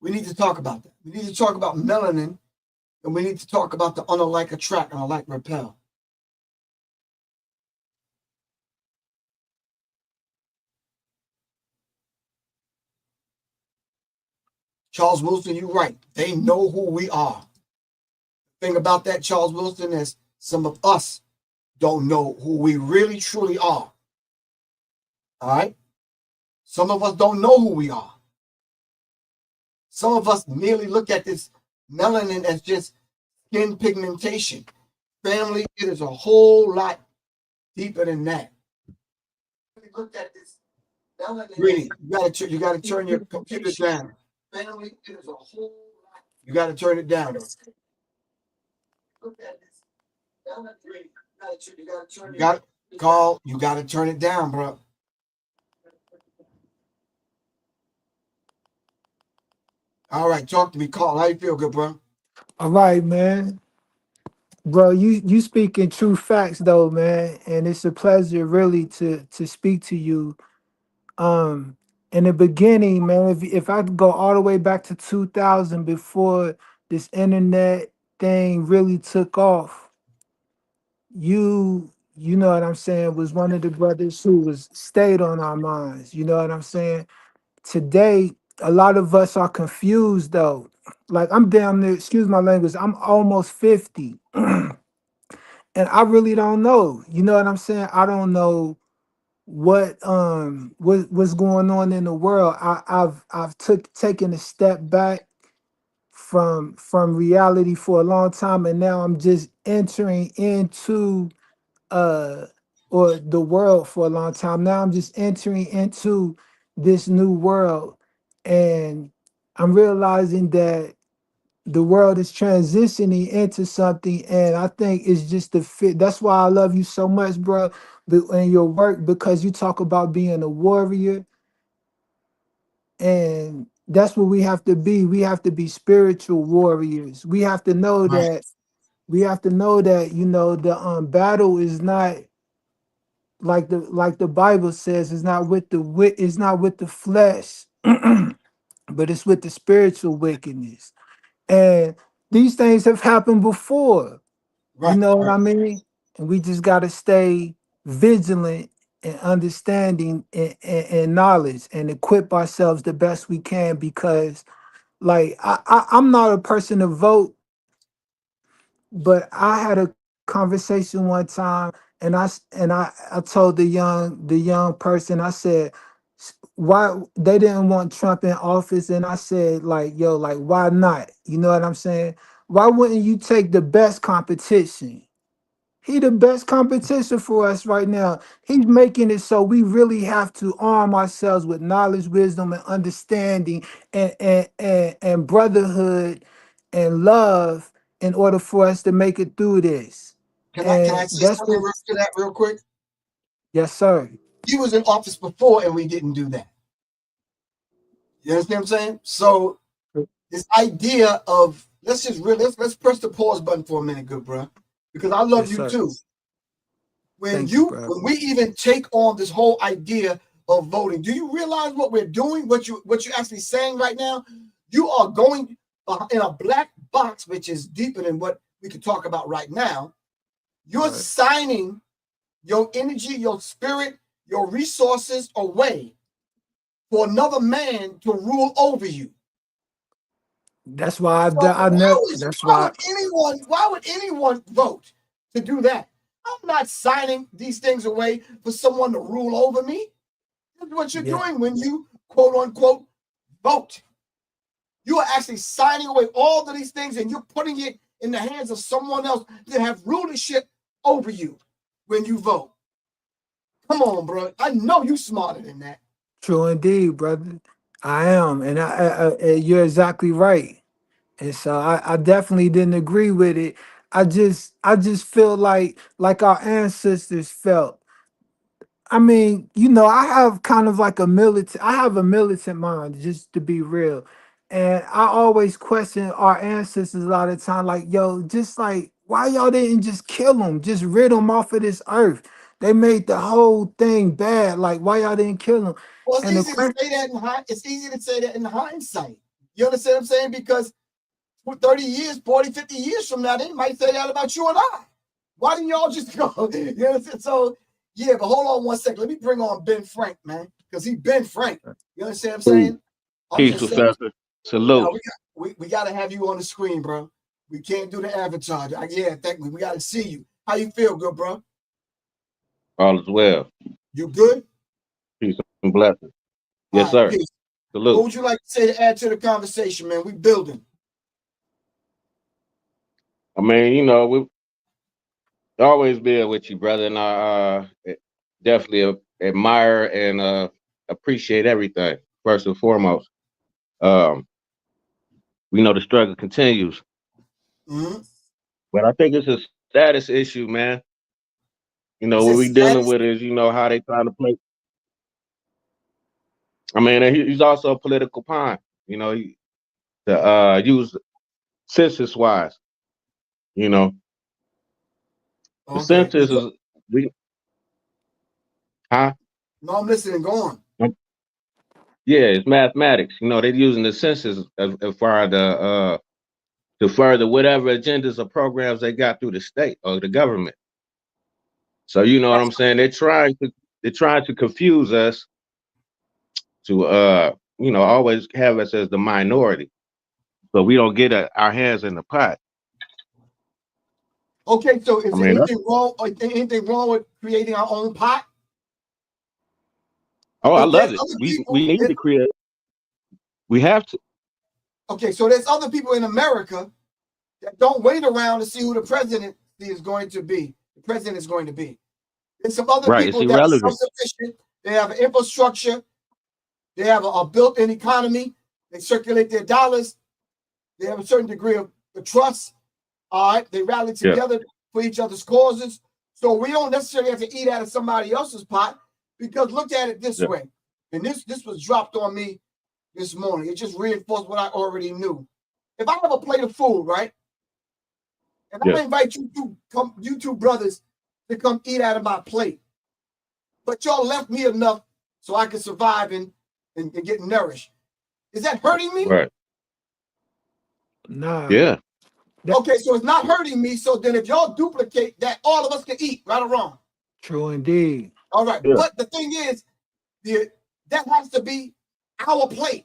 We need to talk about that. We need to talk about melanin, and we need to talk about the unlike attract and unlike repel. Charles Wilson, you're right. They know who we are. The thing about that, Charles Wilson, is some of us don't know who we really truly are. All right? Some of us don't know who we are. Some of us merely look at this melanin as just skin pigmentation. Family, it is a whole lot deeper than that. Look at this melanin. Greedy, you gotta turn your computer down. Family, it is a whole lot. You gotta turn it down. Look at this melanin. You gotta turn it. Carl, you gotta turn it down, bro. All right, talk to me, Carl. How you feel, good bro? All right, man. Bro, you speaking true facts though, man. And it's a pleasure really to speak to you. Um in the beginning, man, if I could go all the way back to 2000 before this internet thing really took off, you know what I'm saying, was one of the brothers who was stayed on our minds. You know what I'm saying? Today, a lot of us are confused though. Like I'm damn near, excuse my language, I'm almost 50. And I really don't know. You know what I'm saying? I don't know what's going on in the world. I've taken a step back from reality for a long time, and now I'm just entering into uh or the world for a long time. Now I'm just entering into this new world, and I'm realizing that the world is transitioning into something, and I think it's just the fit. That's why I love you so much, bro, in your work, because you talk about being a warrior, and that's what we have to be. We have to be spiritual warriors. We have to know Right. that you know the battle is not like the Bible says, it's not with the it's not with the flesh, but it's with the spiritual wickedness. And these things have happened before. You Right. know what Right. I mean? And we just got to stay vigilant and understanding and knowledge and equip ourselves the best we can, because like I'm not a person to vote, but I had a conversation one time, and I told the young person, I said, why they didn't want Trump in office, and I said, like, yo, like, why not? You know what I'm saying? Why wouldn't you take the best competition? He the best competition for us right now. He's making it so we really have to arm ourselves with knowledge, wisdom, and understanding, and brotherhood and love in order for us to make it through this. Can I And say that's something what, to that real quick? yes, sir. He was in office before and we didn't do that. You understand what I'm saying? So this idea of let's press the pause button for a minute, good bro, because I love Yes, you sir. too. Thank you, bro. When we even take on this whole idea of voting, do you realize what we're doing? What you're actually saying right now? You are going in a black box, which is deeper than what we could talk about right now. You're Right. signing your energy, your spirit, your resources away for another man to rule over you. That's why So I never. That's why. why would anyone vote to do that? I'm not signing these things away for someone to rule over me. That's what you're Yeah. doing when you quote unquote vote. You are actually signing away all of these things and you're putting it in the hands of someone else to have rulership over you when you vote. Come on, bro. I know you smarter than that. True indeed, brother. I am, and you're exactly right. And so I definitely didn't agree with it. I just feel like our ancestors felt. I mean, you know, I have kind of like I have a militant mind, just to be real. And I always question our ancestors a lot of time, like, yo, just like, why y'all didn't just kill them, just rid them off of this earth? They made the whole thing bad. Like, why y'all didn't kill them? Well, And the question, it's easy to say that in hindsight. You understand what I'm saying? Because 30 years, 40, 50 years from now, they might say that about you and I. Why didn't y'all just go? You know what I'm saying? So, yeah, but hold on one second. Let me bring on Ben Frank, man, because he Ben Frank. You understand what I'm saying? I'm Peace, just saying. Professor. Now Salute. we got to have you on the screen, bro. We can't do the avatar. Yeah, thank me. We got to see you. How you feel, good bro? All is well. You good? Peace and blessings. All Yes, right, sir. peace. Salute. What would you like to say to add to the conversation, man? We building. I mean, you know, we always be with you, brother, and I definitely admire and appreciate everything. First and foremost, um, we know the struggle continues, Mm-hmm. but I think it's a status issue, man. You know, Is what it we dealing status? with is, you know, how they trying to play. I mean, he's also a political pawn. You know, to use census wise. You know, the Okay. census is we, huh? No, I'm listening. Go on. Yeah, it's mathematics. You know, they're using the census as far to further whatever agendas or programs they got through the state or the government. So you know what I'm saying? They're trying to confuse us to you know, always have us as the minority. So we don't get our hands in the pot. Okay, so is I there mean, anything wrong? Anything wrong with creating our own pot? oh, I If there's love it. other We people, need to create. We have to. okay, so there's other people in America that don't wait around to see who the president is going to be. The president is going to be. There's some other Right. It's people that are irrelevant. self-sufficient. They have an infrastructure. They have a built-in economy. They circulate their dollars. They have a certain degree of trust. All right, they rally Yeah. together for each other's causes. So we don't necessarily have to eat out of somebody else's pot, because look at it this Yeah. way. And this was dropped on me this morning. It just reinforced what I already knew. If I have a plate of food, right, and Yeah. I invite you two brothers to come eat out of my plate, but y'all left me enough so I can survive and get nourished, is that hurting me? Right. Nah. Yeah. Okay, so it's not hurting me. So then if y'all duplicate that, all of us can eat, right or wrong? True indeed. All right. Yeah. But the thing is, that has to be our plate.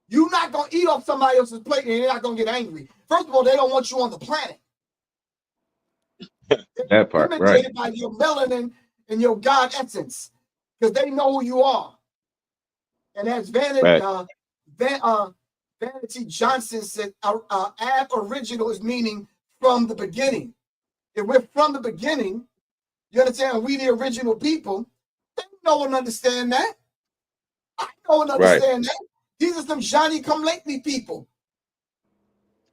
You're not going to eat off somebody else's plate and you're not going to get angry. First of all, they don't want you on the planet. That part. They're Right. imitated by your melanin and your God essence, because they know who you are. And as Right. Vanity Johnson said, ab original is meaning from the beginning. If we're from the beginning, you understand, we the original people, then no one understand that. I don't Right. understand that. These are some Johnny come lately people.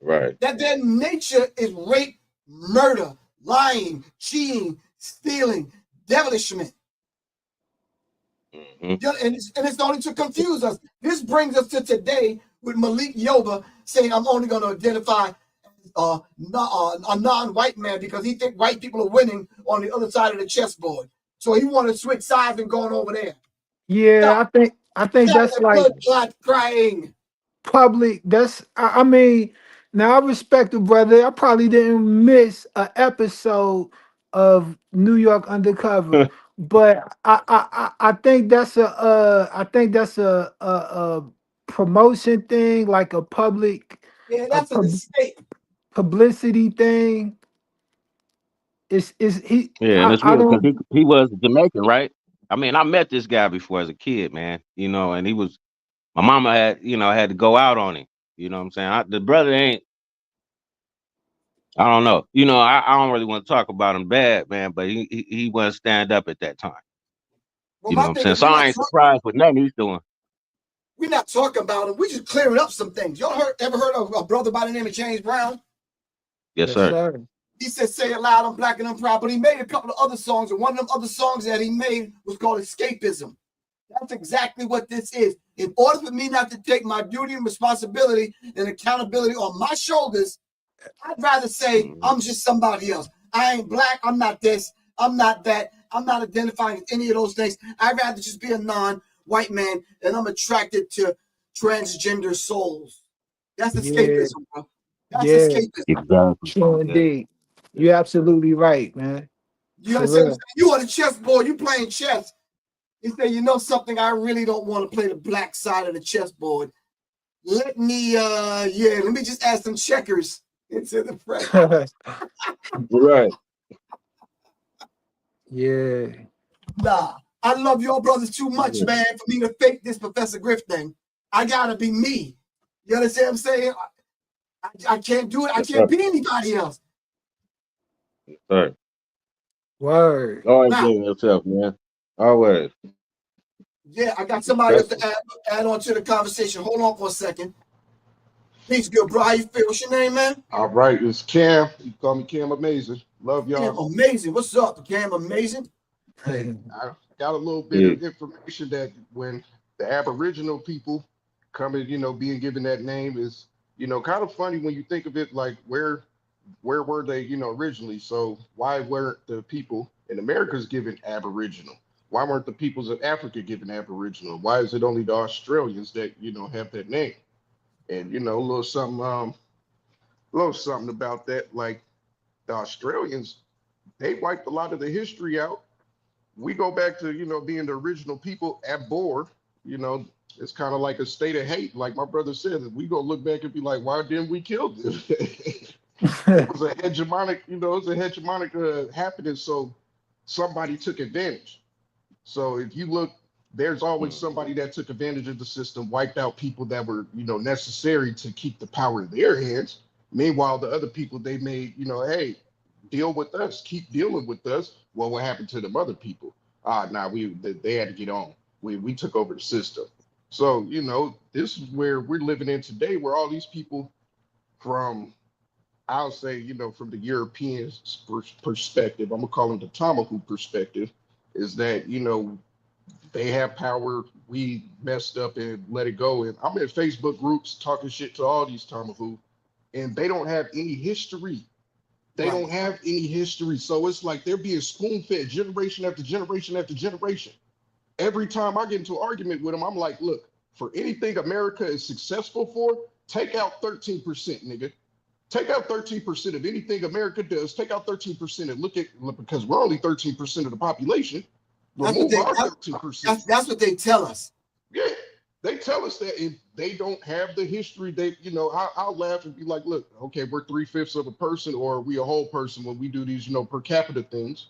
Right. That their nature is rape, murder, lying, cheating, stealing, devilishment. Mm-hmm. And it's only to confuse us. This brings us to today with Malik Yoba saying, I'm only going to identify a non-white man because he think white people are winning on the other side of the chessboard. So he want to switch sides and going over there. Yeah, I think that's like blood clot crying. public. That's I mean, now I respect the brother. I probably didn't miss an episode of New York Undercover, but I think that's a promotion thing, like a public Yeah, a that's an escape. publicity thing. Is he? Yeah, and it's I weird because don't. he was Jamaican, right? I mean, I met this guy before as a kid, man. You know, and he was my mama had to go out on him. You know what I'm saying? The brother ain't. I don't know. You know, I don't really want to talk about him bad, man, but he wasn't stand up at that time. Well, You know my what I'm thing saying? is, So I ain't surprised with nothing he's doing. we're not talking about him. We're just clearing up some things. Y'all ever heard of a brother by the name of James Brown? Yes, Yes, sir. sir. He said, say it loud, I'm black and I'm proud. But he made a couple of other songs, and one of them other songs that he made was called Escapism. That's exactly what this is. In order for me not to take my duty and responsibility and accountability on my shoulders, I'd rather say I'm just somebody else. I ain't black. I'm not this. I'm not that. I'm not identifying with any of those things. I'd rather just be a non-white man, and I'm attracted to transgender souls. That's Yeah, escapism, bro. That's yeah. escapism. Exactly. True Yeah. indeed. You're absolutely right, man. You For understand? real. You on the chessboard, you playing chess. He said, you know something, I really don't want to play the black side of the chessboard. let me just add some checkers into the frame. Right. Yeah. Nah, I love y'all brothers too much, Yeah. man, for me to fake this Professor Griff thing. I gotta be me. You understand what I'm saying? I can't do it. I can't be anybody else. Sorry. Word. Always Now, being yourself, man. Always. yeah, I got somebody else to add on to the conversation. Hold on for a second. Peace, good bro. How you feel? What's your name, man? All right, it's Cam. You call me Cam Amazing. Love Cam, y'all. amazing. What's up, Cam? Amazing. Hey, I got a little bit Yeah. of information that when the Aboriginal people coming, being given that name is, kind of funny when you think of it like where were they, originally? So why weren't the people in America's given Aboriginal? Why weren't the peoples of Africa given Aboriginal? Why is it only the Australians that, have that name? And a little something about that, like the Australians, they wiped a lot of the history out. We go back to, being the original people at board, you know, it's kind of like a state of hate. Like my brother said, we go look back and be like, why didn't we kill them? It was a hegemonic, happening. So somebody took advantage. So if you look, there's always somebody that took advantage of the system, wiped out people that were, necessary to keep the power in their hands. Meanwhile, the other people they made, hey, deal with us, keep dealing with us. Well, what happened to them other people? Nah, they had to get on. We took over the system. So, this is where we're living in today, where all these people from, I'll say, from the European perspective, I'm gonna call them the Tomahawk perspective, is that, they have power. We messed up and let it go. And I'm in Facebook groups talking shit to all these Tomahawk, and they don't have any history. They Right. don't have any history. So it's like they're being spoon fed generation after generation after generation. Every time I get into an argument with them, I'm like, look, for anything America is successful for, take out 13%, nigga. Take out 13% of anything America does. Take out 13% and look, because we're only 13% of the population. That's what Remove our 13%. that's what they tell us. Yeah, they tell us that if they don't have the history, I'll laugh and be like, look, okay, we're 3/5 of a person, or are we a whole person when we do these, per capita things.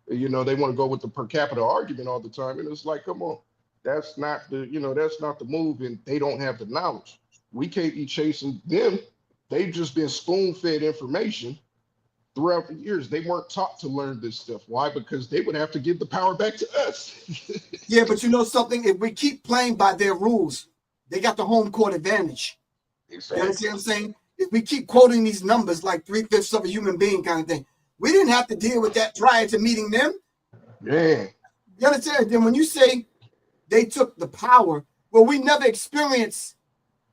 They want to go with the per capita argument all the time. And it's like, come on, that's not the move. And they don't have the knowledge. We can't be chasing them. They've just been spoon fed information throughout the years. They weren't taught to learn this stuff. Why? Because they would have to give the power back to us. Yeah, but you know something? If we keep playing by their rules, they got the home court advantage. You understand what I'm saying? If we keep quoting these numbers like 3/5 of a human being kind of thing, we didn't have to deal with that prior to meeting them. Yeah. You understand? Then when you say they took the power, well, we never experienced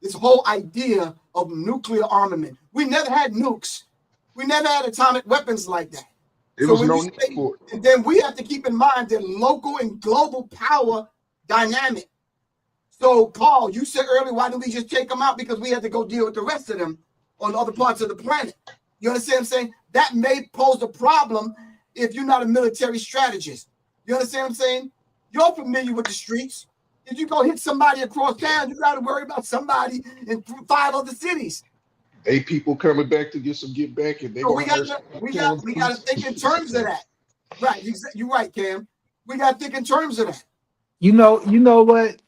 this whole idea of nuclear armament. We never had nukes. We never had atomic weapons like that. There So was when no you need say, for it. and then we have to keep in mind the local and global power dynamic. So, Paul, you said earlier, why didn't we just take them out? Because we had to go deal with the rest of them on other parts of the planet. You understand what I'm saying? That may pose a problem if you're not a military strategist. You understand what I'm saying? You're familiar with the streets. If you go hit somebody across town, you got to worry about somebody in 5 other cities. They people coming back to get some get back, and they So gonna hire some we got to think in terms of that. Right, you're right, Cam. We got to think in terms of that. You know what?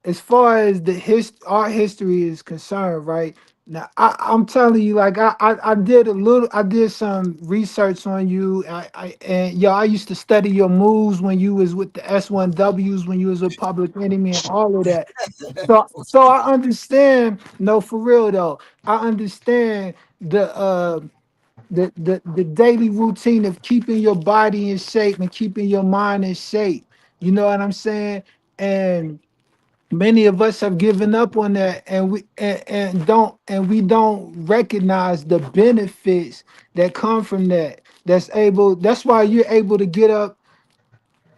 As far as our history is concerned, right now, I'm telling you, like I did some research on you. I used to study your moves when you was with the S1Ws, when you was a Public Enemy, and all of that. So I understand. No, for real though, I understand the daily routine of keeping your body in shape and keeping your mind in shape. You know what I'm saying? And many of us have given up on that, and we don't recognize the benefits that come from that. That's why you're able to get up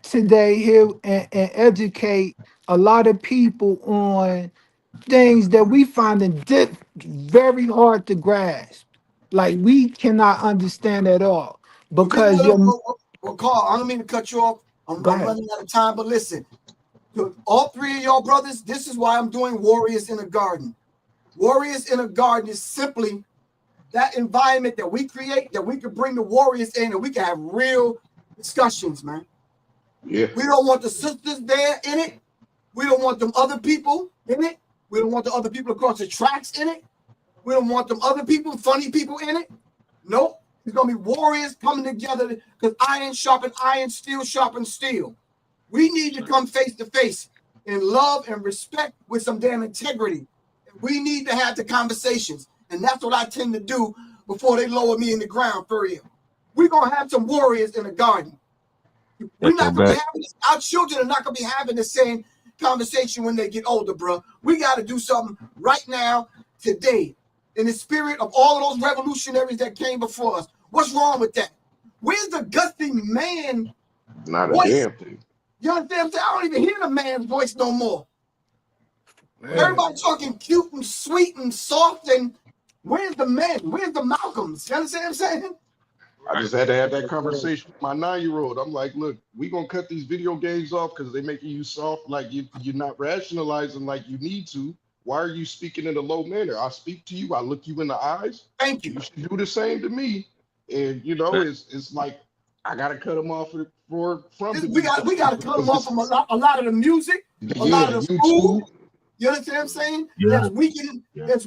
today here and educate a lot of people on things that we find very hard to grasp. Like we cannot understand at all Well, because you're Carl, I don't mean to cut you off. I'm go ahead. running out of time, but listen, To all three of y'all brothers, this is why I'm doing Warriors in a Garden. Warriors in a Garden is simply that environment that we create, that we can bring the warriors in and we can have real discussions, man. Yeah. We don't want the sisters there in it. We don't want them other people in it. We don't want the other people across the tracks in it. We don't want them other people, funny people in it. Nope. It's going to be warriors coming together because iron sharpens iron, steel sharpens steel. We need to come face to face in love and respect with some damn integrity. We need to have the conversations. And that's what I tend to do before they lower me in the ground for real. We're going to have some warriors in the garden. We're not going to be having this. Our children are not going to be having the same conversation when they get older, bro. We got to do something right now, today, in the spirit of all of those revolutionaries that came before us. What's wrong with that? Where's the gusty man Not a voice? damn thing. You understand what I'm saying? I don't even hear the man's voice no more. Man. Everybody talking cute and sweet and soft, and where's the men? Where's the Malcolms? You understand what I'm saying? I just had to have that conversation with my 9-year-old. I'm like, look, we gonna cut these video games off because they're making you soft. Like you're not rationalizing like you need to. Why are you speaking in a low manner? I speak to you. I look you in the eyes. Thank you. You should do the same to me. And you know, it's like I gotta cut them off from We got to cut them off from a lot of the music, a lot of the food. You understand what I'm saying? Yeah. That's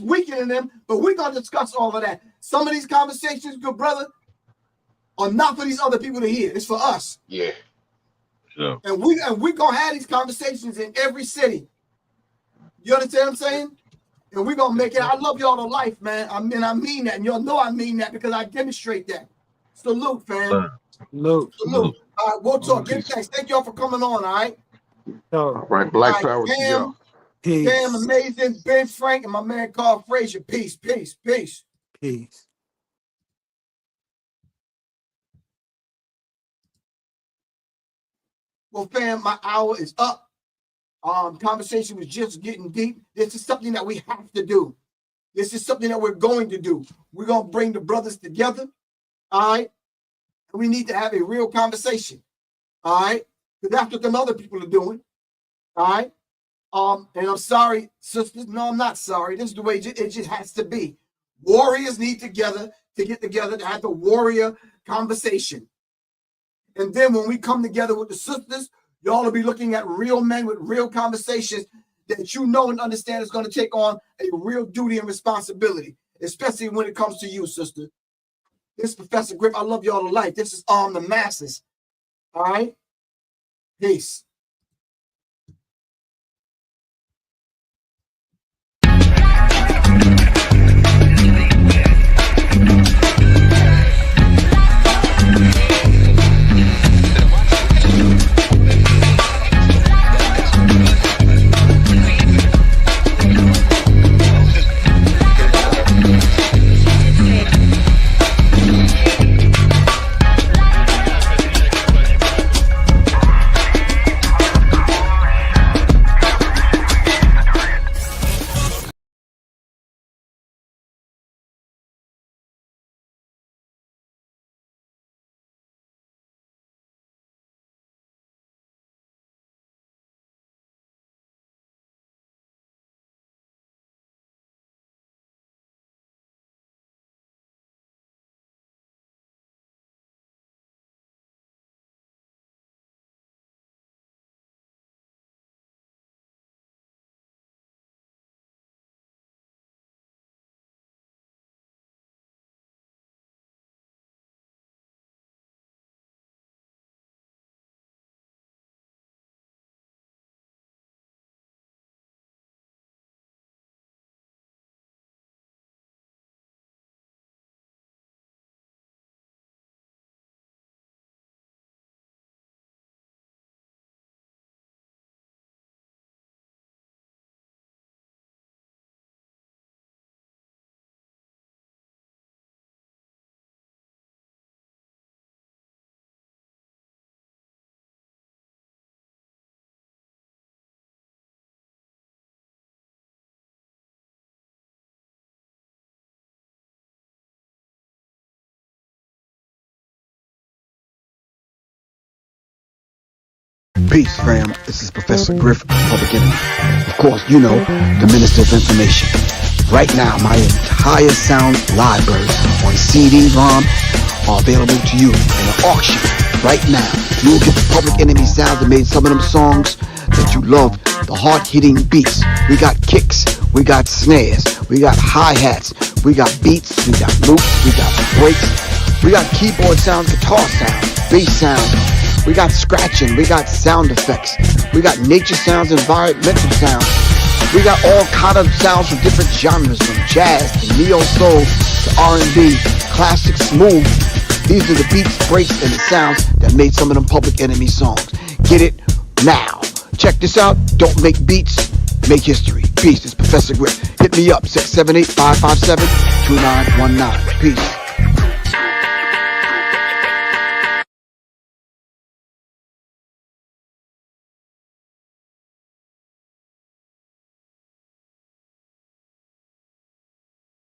weakening them. But we're gonna discuss all of that. Some of these conversations, good brother, are not for these other people to hear. It's for us. Yeah. Sure. And we're gonna have these conversations in every city. You understand what I'm saying? And we're gonna make it. I love y'all to life, man. I mean that, and y'all know I mean that because I demonstrate that. Salute, fam. Salute. Salute. All right, we'll talk. Give thanks. Thank y'all for coming on. All right. So, All right, Black All right, Power to y'all. peace. Damn amazing. Ben Frank and my man Carl Frazier. Peace, peace, peace. Peace. Well, fam, my hour is up. Conversation was just getting deep. This is something that we have to do. This is something that we're going to do. We're gonna bring the brothers together. All right. We need to have a real conversation. All right. Because that's what them other people are doing. All right. And I'm sorry, sisters. No, I'm not sorry. This is the way it just has to be. Warriors need to get together to have the warrior conversation. And then when we come together with the sisters, y'all will be looking at real men with real conversations that you know and understand is going to take on a real duty and responsibility, especially when it comes to you, sister. This is Professor Griff. I love y'all to life. This is the masses. All right. Peace. Peace, fam. This is Professor Griff, Public Enemy. Of course, you know, the Minister of Information. Right now, my entire sound library on CD-ROM are available to you in an auction. Right now, you will get the Public Enemy sounds that made some of them songs that you love, the hard-hitting beats. We got kicks, we got snares, we got hi-hats, we got beats, we got loops, we got breaks, we got keyboard sounds, guitar sounds, bass sounds, we got scratching, we got sound effects, we got nature sounds, environmental sounds, we got all kind of sounds from different genres, from jazz to neo-soul to R&B, classic, smooth. These are the beats, breaks, and the sounds that made some of them Public Enemy songs. Get it now. Check this out. Don't make beats, make history. Peace. It's Professor Griff. Hit me up, 678-557-2919. Peace.